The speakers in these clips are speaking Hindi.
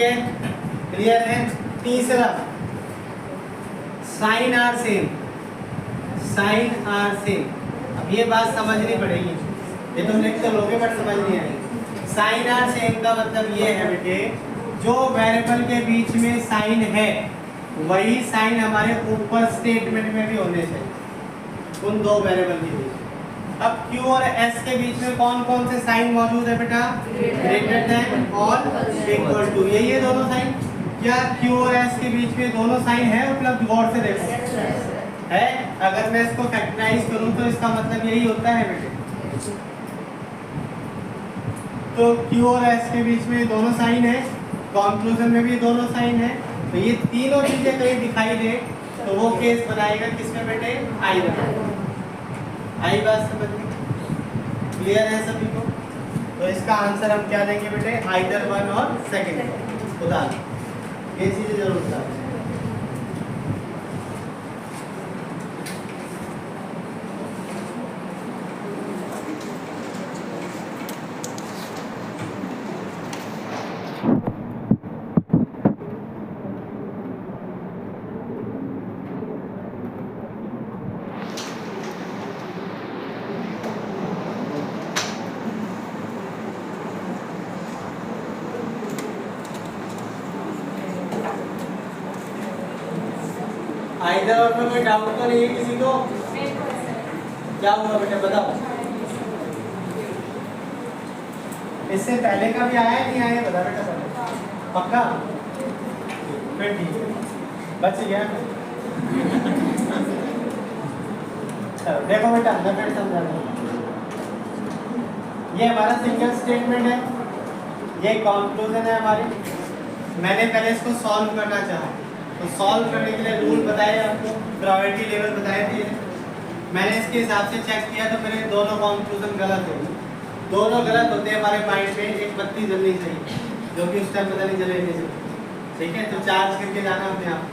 है, क्लियर है। तीसरा signs are same, signs are same. अब ये बात समझनी पड़ेगी, ये तुम लिख तो लोगे बट समझ नहीं आएगी। साइन आर सेम का मतलब ये है बेटे, जो वेरिएबल के बीच में साइन है वही साइन हमारे ऊपर स्टेटमेंट में भी होने चाहिए, उन दो वेरिएबल के बीच। अब Q और S के बीच में कौन कौन से साइन मौजूद है बेटा? ग्रेटर देन और इक्वल टू, यही है दोनों साइन। क्या Q और S के बीच में दोनों साइन है उपलब्ध? गौर से देखो है। अगर मैं इसको फैक्टराइज करूं तो इसका मतलब यही होता है बेटे। तो Q और S के बीच में दोनों साइन है, कंक्लूजन में भी दोनों साइन है। तो ये तीनों चीजें कहीं दिखाई दे तो वो केस बनाएगा किसमें बेटे? आई बनाएगा। आई बात समझ में क्लियर है सभी को? तो इसका आंसर हम क्या देंगे बेटे? आइदर वन और सेकंड। उदाहरण ये चीजें जरूर बता। आइदर और में कोई डाउट तो नहीं है किसी को? क्या हुआ बेटा बताओ? इससे पहले का भी आया है नहीं आया? बता बेटा पहले पक्का? फिर ठीक है, बच गया। चलो देखो बेटा, मैं फिर समझा दूँ। ये हमारा सिंगल स्टेटमेंट है, ये कंक्लूजन है हमारी। मैंने पहले इसको सॉल्व करना चाहा, तो सॉल्व करने के लिए रूल बताए आपको, प्रायोरिटी लेवल बताए थे। मैंने इसके हिसाब से चेक किया तो मेरे दोनों कंक्लूजन गलत हो गए। दोनों गलत होते हैं हमारे माइंड में, एक बत्ती जलनी चाहिए जो कि उस टाइम पता नहीं जले नहीं चाहिए, ठीक है? तो चार्ज करके जाना अपने आप।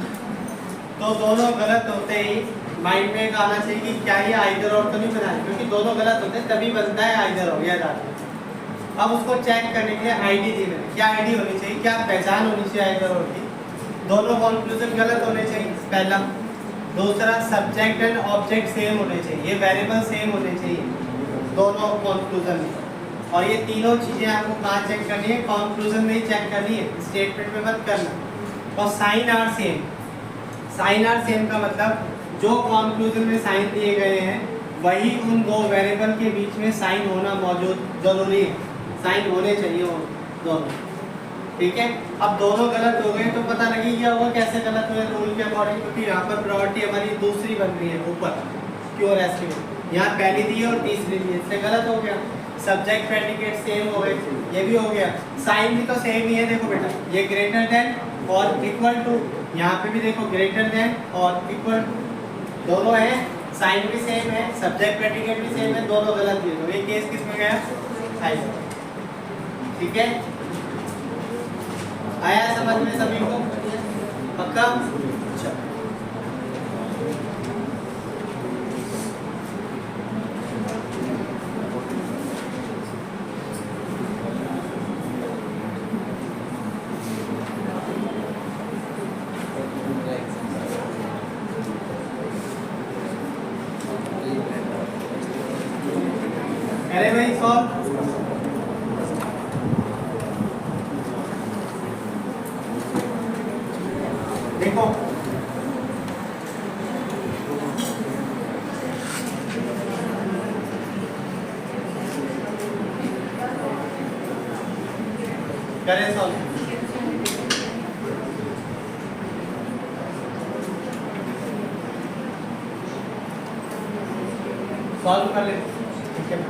तो दोनों गलत होते ही माइंड में एक आना चाहिए कि क्या ये आइदर और तो नहीं बनाए, क्योंकि दोनों गलत होते हैं तभी बनता है आइदर और, याद आता है। अब उसको चेक करने के लिए आईडी दी मैंने, क्या आईडी होनी चाहिए, क्या पहचान होनी चाहिए आइदर और की? दोनों कंक्लूजन गलत होने चाहिए पहला। दूसरा सब्जेक्ट एंड ऑब्जेक्ट सेम होने चाहिए, ये वेरिएबल सेम होने चाहिए दोनों कंक्लूजन में। और ये तीनों चीजें आपको कहाँ चेक करनी है? कंक्लूजन में ही चेक करनी है, स्टेटमेंट में मत करना। और signs are same, signs are same का मतलब जो कंक्लूजन में साइन दिए गए हैं वही उन दो वेरिएबल के बीच में साइन होना मौजूद जरूरी है, साइन होने चाहिए वो दोनों, ठीक है? अब दोनों गलत हो गए तो पता लगी क्या होगा, कैसे गलत हुए रूल के अकॉर्डिंग, क्योंकि यहाँ पर प्रायोरिटी हमारी दूसरी बन रही है ऊपर Q और S की, यहाँ पहली दी है और तीसरी दी है, इससे गलत हो गया। सब्जेक्ट प्रेडिकेट सेम हो गए, ये भी हो गया। साइन भी तो सेम ही है, देखो बेटा, ये ग्रेटर देन और इक्वल टू, यहाँ पे भी देखो ग्रेटर देन और इक्वल टू दोनों है, साइन भी सेम है, सब्जेक्ट प्रेडिकेट भी सेम है, दोनों गलत दिए। तो ये केस किस में गया? आई, ठीक है? आया समझ में सभी को? पक्का? अच्छा, अरे भाई सॉल्व देखो, करें सॉल्व। सॉल्व कर ले, ठीक है?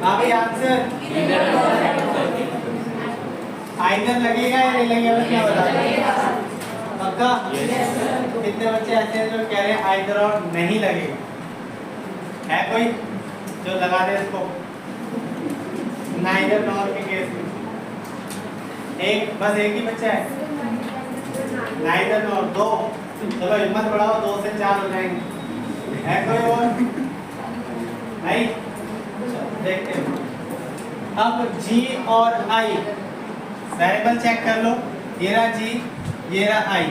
अभी आंसर आइदर लगेगा या नहीं लगेगा, क्या बता? पक्का? कितने बच्चे ऐसे हैं जो कह रहे हैं आइदर और नहीं लगेगा? है कोई जो लगा दे इसको नाइदर नॉर के केस में? बस एक ही बच्चा है। नाइदर नॉर दो, चलो हिम्मत बढ़ाओ, 2 से 4 हो जाएंगे। है कोई और? नहीं, देखते हैं। अब G और I वेरिएबल चेक कर लो। ये रहा G, ये रहा I।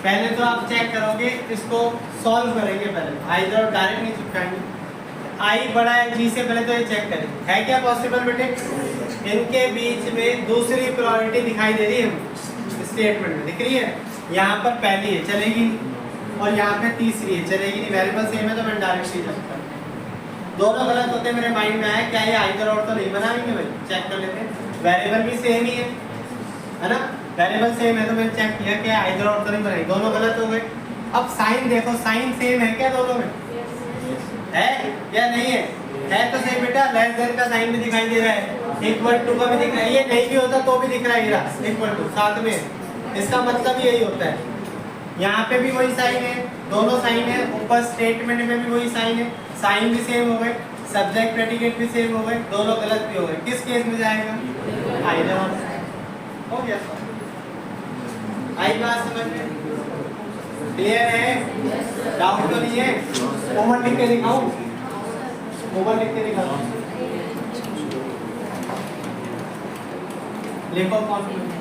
पहले तो आप चेक करोगे, इसको सॉल्व करेंगे पहले, आइदर और डायरेक्ट नहीं चिपकाएंगे। I बड़ा है G से, पहले तो ये चेक करेंगे है क्या पॉसिबल बेटे? इनके बीच में दूसरी प्रोबेबिलिटी दिखाई दे रही है स्टेटमेंट में, दिख रही है? यहाँ पर पहली है, चलेगी नहीं, और यहाँ पे तीसरी है, चलेगी नहीं। वेरिएबल सेम है तो मैं डायरेक्ट ही चेक करूँ। दोनों गलत होते मेरे माइंड में आया, क्या ये आइदर और तो नहीं बनाएंगे भाई? चेक कर लेते हैं। वेरिएबल भी सेम ही है ना? वेरिएबल सेम है तो मैंने चेक किया कि आइदर और तो नहीं बनाई, दोनों गलत हो गए। अब साइन देखो, साइन सेम है क्या दोनों में? है या नहीं है? है तो सही बेटा, लेस देन का साइन भी दिखाई दे रहा है, इक्वल टू का भी दिख रहा है, ये नहीं भी होता तो भी दिख रहा है, इक्वल टू साथ में। इसका मतलब यही होता है, यहाँ पे भी वही साइन है, दोनों साइन है, ऊपर स्टेटमेंट में भी वही साइन है, साइन भी सेम हो गए, सब्जेक्ट प्रेडिकेट भी सेम हो गए, दोनों गलत भी हो गए। किस केस में जाएगा? आइदर और। हो गया, आई बात समझ में? क्लियर है? डाउट तो नहीं है? ओवर लिख के दिखाऊं? ओवर लिख के दिखाऊं? लिखो कौन?